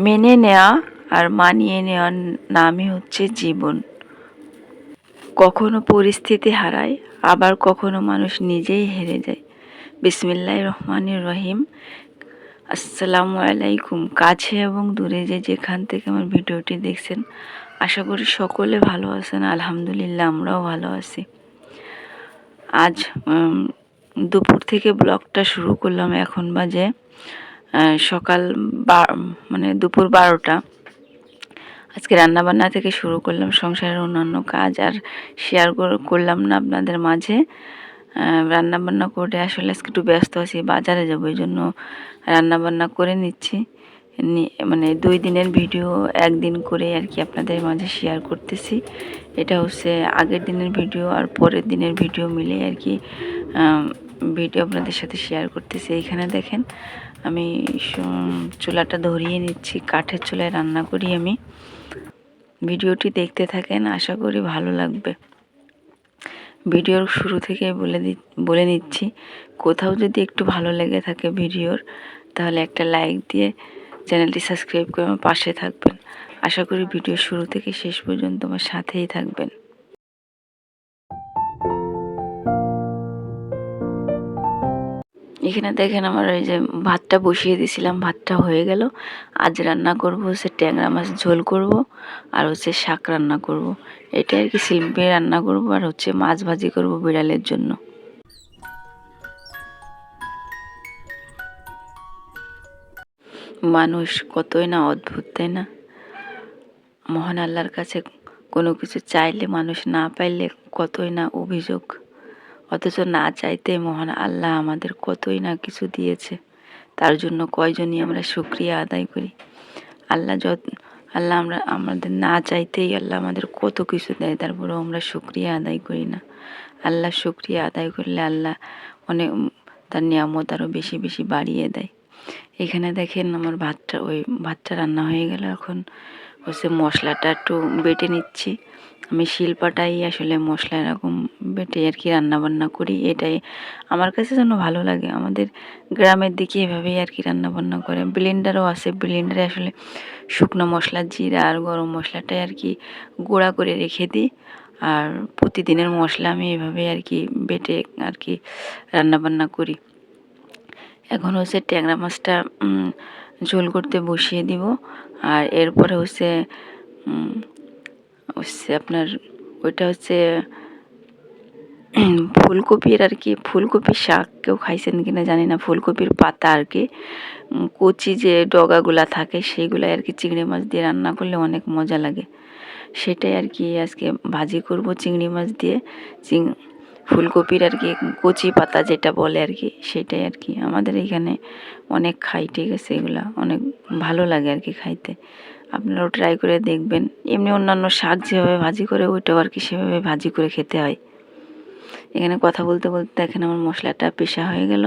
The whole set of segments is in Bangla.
মেনে নেওয়া আর মানিয়ে নেওয়ার নামই হচ্ছে জীবন। কখনো পরিস্থিতি হারায়, আবার কখনো মানুষ নিজেই হেরে যায়। বিসমিল্লাহির রহমানির রহিম। আসসালামু আলাইকুম। কাছে এবং দূরে যেখান থেকে আমার ভিডিওটি দেখছেন, আশা করি সকলে ভালো আছেন। আলহামদুলিল্লাহ, আমরাও ভালো আছি। আজ দুপুর থেকে ব্লগটা শুরু করলাম। এখন বাজে সকাল দুপুর 12টা। আজকে রান্নাবান্না থেকে শুরু করলাম, সংসারের অন্যান্য কাজ আর শেয়ার করলাম না আপনাদের মাঝে। রান্নাবান্না করে আসলে আজকে একটু ব্যস্ত আছি, বাজারে যাবো, এই জন্য রান্নাবান্না করে নিচ্ছি। 2 দিনের ভিডিও একদিন করে আর কি আপনাদের মাঝে শেয়ার করতেছি। এটা হচ্ছে আগের দিনের ভিডিও আর পরের দিনের ভিডিও মিলে আর কি ভিডিও আপনাদের সাথে শেয়ার করতেছি। এইখানে দেখেন আমি চুলাটা ধরিয়ে নিচ্ছি, কাঠের চুলায় রান্না করি আমি। ভিডিওটি দেখতে থাকেন, আশা করি ভালো লাগবে। ভিডিওর শুরু থেকে বলে নিচ্ছি, কোথাও যদি একটু ভালো লেগে থাকে ভিডিওর, তাহলে একটা লাইক দিয়ে চ্যানেলটি সাবস্ক্রাইব করে আমার পাশে থাকবেন। আশা করি ভিডিও শুরু থেকে শেষ পর্যন্ত আমার সাথেই থাকবেন। এখানে দেখেন আমার এই যে ভাতটা বসিয়ে দিয়েছিলাম, ভাতটা হয়ে গেল। আজ রান্না করব হচ্ছে ট্যাংরা মাছ ঝোল করব, আর হচ্ছে শাক রান্না করব। এটা আর কি সিম্পল রান্না করব, আর হচ্ছে মাছ ভাজি করব বিড়ালের জন্য। মানুষ কতই না অদ্ভুত, তাই না? মহান আল্লাহর কাছে কোনো কিছু চাইলে মানুষ না পাইলে কতই না অভিযোগ, অথচ না চাইতে মহান আল্লাহ আমাদের কতই না কিছু দিয়েছে। তার জন্য কয়জনই আমরা শুকরিয়া আদায় করি। আল্লাহ আমাদের না চাইতেই আল্লাহ আমাদের কত কিছু দেয়, তারপরেও আমরা শুকরিয়া আদায় করি না। আল্লাহ শুকরিয়া আদায় করলে আল্লাহ অনেক তার নিয়ামত আরও বেশি বেশি বাড়িয়ে দেয়। এখানে দেখেন আমার ভাতটা রান্না হয়ে গেল। এখন হচ্ছে মশলাটা একটু বেটে নিচ্ছি। আমি শিলপাটাই আসলে মশলা এরকম বেটে আর কি রান্নাবান্না করি। এটাই আমার কাছে যেন ভালো লাগে। আমাদের গ্রামের দিকে এভাবেই আর কি রান্নাবান্না করে। ব্লেন্ডারও আছে, ব্লেন্ডারে আসলে শুকনো মশলা, জিরা আর গরম মশলাটাই আর কি গুঁড়া করে রেখে দিই। আর প্রতিদিনের মশলা আমি এভাবেই আর কি বেটে আর কি রান্নাবান্না করি। এখন হচ্ছে ট্যাংরা মাছটা ঝোল করতে বসিয়ে দিব। আর এরপরে হচ্ছে আপনার ওইটা হচ্ছে ফুলকপির আর কি, ফুলকপির শাক কেউ খাইছেন কিনা জানি না। ফুলকপির পাতা আর কি কচি যে ডগাগুলা থাকে সেইগুলাই আর কি চিংড়ি মাছ দিয়ে রান্না করলে অনেক মজা লাগে। সেটাই আর কি আজকে ভাজি করব চিংড়ি মাছ দিয়ে। ফুলকপির আর কি কচি পাতা যেটা বলে আর কি, সেটাই আর কি আমাদের এখানে অনেক খাই। ঠিক আছে, এগুলা অনেক ভালো লাগে আর কি খাইতে। আপনারাও ট্রাই করে দেখবেন। এমনি অন্যান্য শাক যেভাবে ভাজি করে ওইটাও আর কি সেভাবে ভাজি করে খেতে হয়। এখানে কথা বলতে বলতে দেখেন আমার মশলাটা পেশা হয়ে গেল।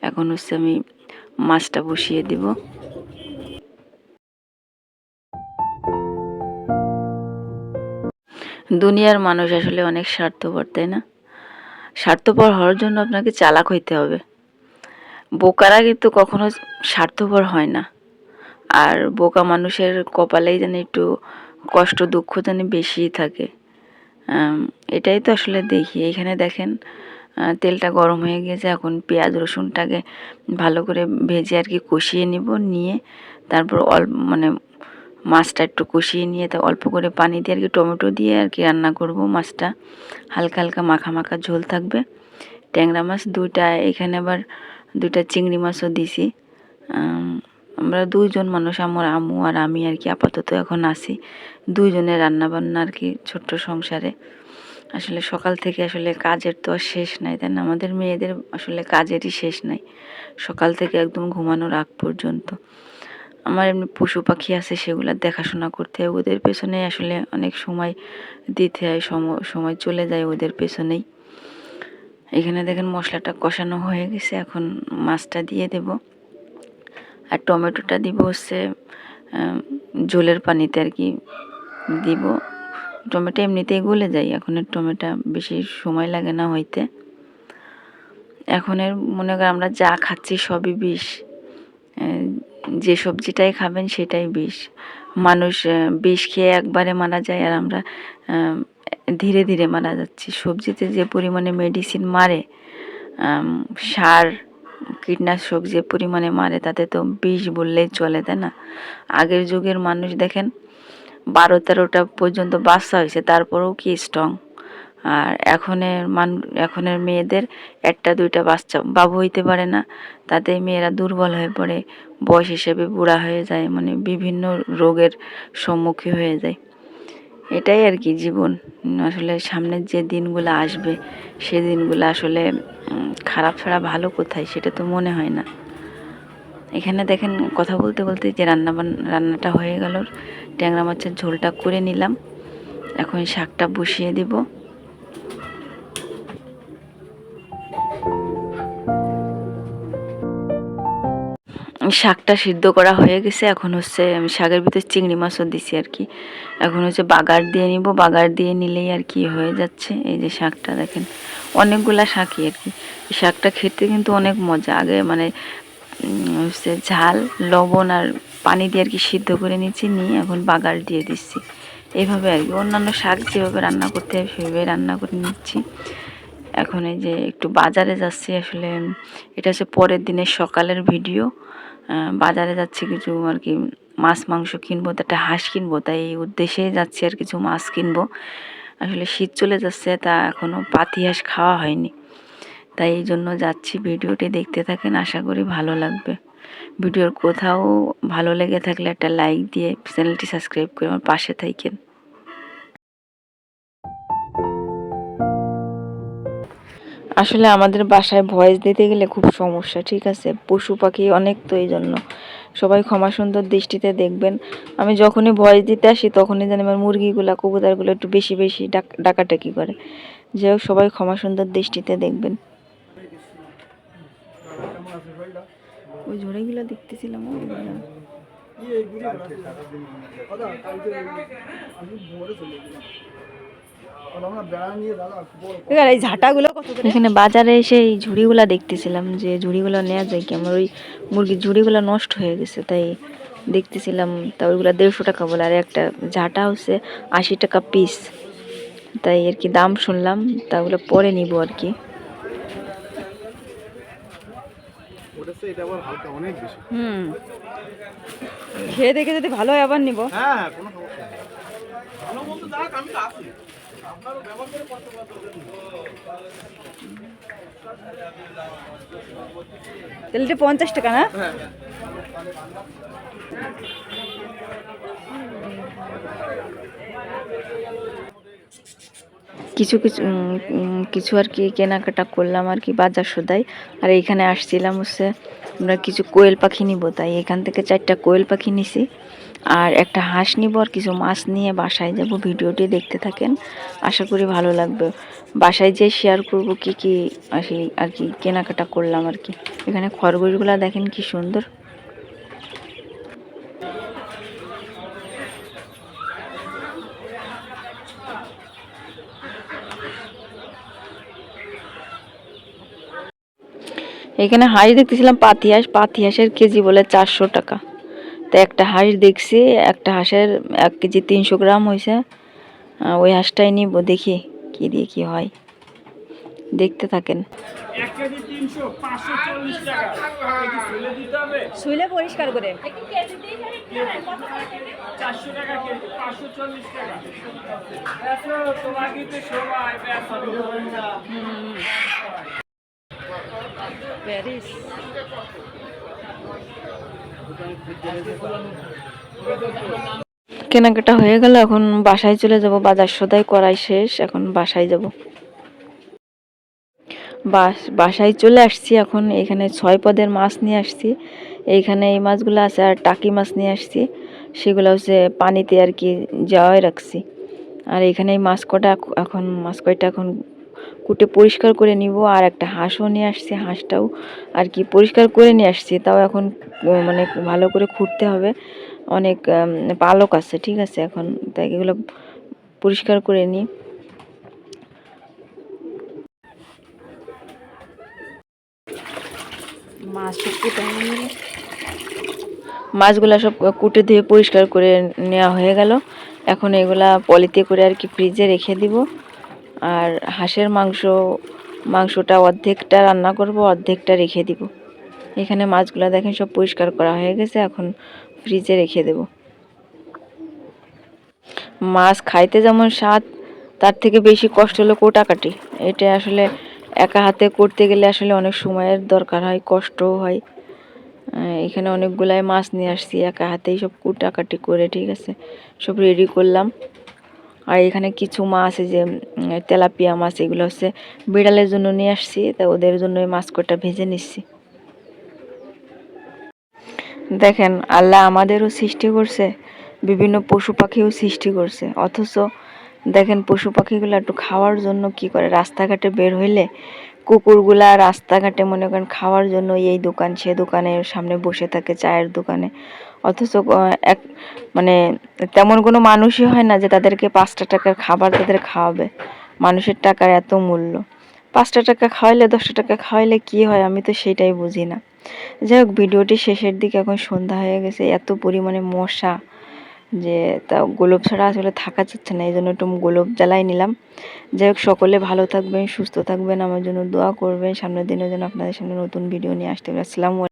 এখন হচ্ছে আমি মাছটা বসিয়ে দিব। দুনিয়ার মানুষ আসলে অনেক স্বার্থপর, তাই না? স্বার্থপর হওয়ার জন্য আপনাকে চালাক হইতে হবে। বোকারা কিন্তু কখনো স্বার্থপর হয় না। আর বোকা মানুষের কপালেই যেন একটু কষ্ট দুঃখ যেন বেশিই থাকে। এটাই তো আসলে দেখি। এখানে দেখেন তেলটা গরম হয়ে গেছে। এখন পেঁয়াজ রসুনটাকে ভালো করে ভেজে আর কি কষিয়ে নিয়ে তারপর মাছটা একটু কষিয়ে নিয়ে তা অল্প করে পানি দিয়ে আর কি টমেটো দিয়ে আর কি রান্না করব। মাছটা হালকা হালকা মাখা মাখা ঝোল থাকবে। ট্যাংরা মাছ 2টা, এখানে আবার 2টা চিংড়ি মাছও দিছি। আমরা 2জন মানুষ, আমার আম্মু আর আমি আর কি আপাতত এখন আছি। 2জনের রান্নাবান্না আর কি ছোট্ট সংসারে। আসলে সকাল থেকে আসলে কাজের তো আর শেষ নাই, তাই না? আমাদের মেয়েদের আসলে কাজেরই শেষ নাই, সকাল থেকে একদম ঘুমানোর আগ পর্যন্ত। আমার এমনি পশু পাখি আছে, সেগুলো দেখাশোনা করতে হয়। ওদের পেছনে আসলে অনেক সময় দিতে হয়, সময় চলে যায় ওদের পেছনেই। এখানে দেখেন মশলাটা কষানো হয়ে গেছে। এখন মাছটা দিয়ে দেব, আর টমেটোটা দিব হচ্ছে ঝোলের পানিতে আর কি দিব। টমেটো এমনিতেই গলে যায়, এখন টমেটো বেশি সময় লাগে না হইতে। এখন মনে করেন আমরা যা খাচ্ছি সবই বিষ। যে সবজিটাই খাবেন সেটাই বিষ। মানুষ বিষ খেয়ে একবারে মারা যায়, আর আমরা ধীরে ধীরে মারা যাচ্ছি। সবজিতে যে পরিমাণে মেডিসিন মারে, সার কীটনাশক যে পরিমাণে মারে, তাতে তো বিষ বললেই চলে, তাই না? আগের যুগের মানুষ দেখেন 12-13টা পর্যন্ত বাচ্চা হয়েছে, তারপরেও কি স্ট্রং। আর এখনের মেয়েদের 1-2টা বাচ্চা বাবু হইতে পারে না, তাতে মেয়েরা দুর্বল হয়ে পড়ে, বয়স হিসেবে বুড়া হয়ে যায়, মানে বিভিন্ন রোগের সম্মুখীন হয়ে যায়। এটাই আর কি জীবন। আসলে সামনের যে দিনগুলো আসবে, সে দিনগুলো আসলে খারাপ ছাড়া ভালো কোথায়, সেটা তো মনে হয় না। এখানে দেখেন কথা বলতে বলতে যে রান্নাটা হয়ে গেল। ট্যাংরা মাছের ঝোলটা করে নিলাম, এখন শাকটা বসিয়ে দিব। শাকটা সিদ্ধ করা হয়ে গেছে, এখন হচ্ছে আমি শাকের ভিতরে চিংড়ি মাছও দিছি আর কি। এখন হচ্ছে বাগার দিয়ে নিব, বাগার দিয়ে নিলেই আর কি হয়ে যাচ্ছে। এই যে শাকটা দেখেন, অনেকগুলা শাকই আর কি। শাকটা খেতে কিন্তু অনেক মজা। আগে মানে হচ্ছে ঝাল, লবণ আর পানি দিয়ে আর কি সিদ্ধ করে নিচ্ছি, নিয়ে এখন বাগার দিয়ে দিচ্ছি। এইভাবে আর কি অন্যান্য শাক যেভাবে রান্না করতে হয় সেভাবে রান্না করে নিচ্ছি। এখন এই যে একটু বাজারে যাচ্ছি, আসলে এটা হচ্ছে পরের দিনের সকালের ভিডিও। বাজারে যাচ্ছি কিছু আর কি মাছ মাংস কিনবো, তো একটা হাঁস কিনবো, তাই এই উদ্দেশ্যে যাচ্ছি আর কিছু মাছ কিনবো। আসলে শীত চলে যাচ্ছে, তা এখনও পাতি হাঁস খাওয়া হয়নি, তাই এই জন্য যাচ্ছি। ভিডিওটি দেখতে থাকেন, আশা করি ভালো লাগবে। ভিডিওর কোথাও ভালো লেগে থাকলে একটা লাইক দিয়ে চ্যানেলটি সাবস্ক্রাইব করে আমার পাশে থাকেন। আসলে আমাদের বাসায় ভয়েস দিতে গেলে খুব সমস্যা, ঠিক আছে? পশু পাখি অনেক, তো এই জন্য সবাই ক্ষমা সুন্দর দৃষ্টিতে দেখবেন। আমি যখনই ভয়েস দিতে আসি তখনই জানি আমার মুরগিগুলা কবুতরগুলো একটু বেশি বেশি ডাকাডাকি করে। যাই হোক, সবাই ক্ষমা সুন্দর দৃষ্টিতে দেখবেন। ওই ঝোড়েগুলো দেখতেছিলাম, এখানে বাজারে এসে এই ঝুড়িগুলা দেখতেছিলাম, যে ঝুড়িগুলো নেওয়া যায় কি। আমার ওই মুরগির ঝুড়িগুলো নষ্ট হয়ে গেছে, তাই দেখতেছিলাম। তা ওইগুলো 150 টাকা বলে, আর একটা ঝাঁটা হচ্ছে 80 টাকা পিস, তাই আর কি দাম শুনলাম। তা ওগুলো পরে নিব আর কি। খেয়ে দেখে যদি ভালো হয় আবার নিব। তাহলে 50 টাকা না? কিছু কিছু কিছু আর কি কেনাকাটা করলাম আর কি বাজার সদাই। আর এইখানে আসছিলাম হচ্ছে আমরা কিছু কোয়েল পাখি নিব, তাই এখান থেকে 4টা কোয়েল পাখি নিছি, আর একটা হাঁস নিব, আর কিছু মাছ নিয়ে বাসায় যাব। ভিডিওটি দেখতে থাকেন, আশা করি ভালো লাগবে। বাসায় যেয়ে শেয়ার করব কি কি আর কি কেনাকাটা করলাম আর কি। এখানে খরগোশগুলো দেখেন কি সুন্দর। এখানে হাঁস দেখতেছিলাম, পাতি হাঁসের কেজি বলে 400 টাকা। তো একটা হাঁস দেখছি, একটা হাঁসের 1 কেজি 300 গ্রাম হয়েছে। ওই হাঁসটাই নিব, দেখি কি দিয়ে কি হয়, দেখতে থাকেন। 1 কেজি 300, 540 টাকা। শুলে দিতে হবে, শুইলে পরিষ্কার করে 400 টাকা কেজি, 540 টাকা। এসো তোমাকে তো সবাই প্যারিস। কেনাকাটা হয়ে গেল, এখন বাসায় চলে যাব। বাজার সদাই করাই শেষ, এখন বাসায় যাব। বাসায় চলে আসছি। এখন এখানে 6 পদের মাছ নিয়ে আসছি। এইখানে এই মাছগুলো আছে, আর টাকি মাছ নিয়ে আসছি, সেগুলো হচ্ছে পানিতে আর কি যাওয়াই রাখছি। আর এখানে এই মাছ কয়টা এখন কুটে পরিষ্কার করে নিব। আর একটা হাঁসও নিয়ে আসছি, হাঁসটাও আর কি পরিষ্কার করে নিয়ে আসছি, তাও এখন মানে ভালো করে খুঁড়তে হবে, অনেক পালক আছে, ঠিক আছে? এখন তাই এগুলো পরিষ্কার করে নিই। মাছ কুটে নিয়ে মাছগুলা সব কুটে ধুয়ে পরিষ্কার করে নেওয়া হয়ে গেল। এখন এগুলা পলিতে করে আর কি ফ্রিজে রেখে দিব। আর হাঁসের মাংসটা অর্ধেকটা রান্না করব, অর্ধেকটা রেখে দিব। এখানে মাছগুলা দেখেন সব পরিষ্কার করা হয়ে গেছে, এখন ফ্রিজে রেখে দেব। মাছ খাইতে যেমন স্বাদ, তার থেকে বেশি কষ্ট হলো কোটাকাটি। এটা আসলে একা হাতে করতে গেলে আসলে অনেক সময়ের দরকার হয়, কষ্টও হয়। এখানে অনেকগুলাই মাছ নিয়ে আসছি, একা হাতেই সব কুটাকাটি করে ঠিক আছে সব রেডি করলাম। আর এখানে কিছু মাছ আছে যে তেলাপিয়া মাছ, এগুলো হচ্ছে বিড়ালের জন্য নিয়ে আসছি, তা ওদের জন্য এই মাছ কটা ভেজে নিচ্ছি। দেখেন আল্লাহ আমাদেরও সৃষ্টি করছে, বিভিন্ন পশু পাখিও সৃষ্টি করছে, অথচ দেখেন পশু পাখিগুলো একটু খাওয়ার জন্য কি করে, রাস্তাঘাটে বের হইলে কুকুরগুলা রাস্তাঘাটে মনে করেন খাওয়ার জন্য এই দোকান সে দোকানের সামনে বসে থাকে, চায়ের দোকানে। অথচ এক মানে তেমন কোনো মানুষই হয় না যে তাদেরকে 5টা টাকার খাবার তাদের খাওয়াবে। মানুষের টাকার এত মূল্য, 5টা টাকা খাওয়াইলে 10টা টাকা খাওয়াইলে কি হয়, আমি তো সেটাই বুঝি না। যাই হোক, ভিডিওটি শেষের দিকে, এখন সন্ধ্যা হয়ে গেছে, এত পরিমাণে মশা যে তা গোলপ ছাড়া আসলে থাকা যাচ্ছে না, এই জন্য একটু গোলপ জ্বালাই নিলাম। যাই হোক, সকলে ভালো থাকবেন, সুস্থ থাকবেন, আমার জন্য দোয়া করবেন, সামনের দিনের জন্য আপনাদের সামনে নতুন ভিডিও নিয়ে আসতে হবে। আসসালামু আলাইকুম।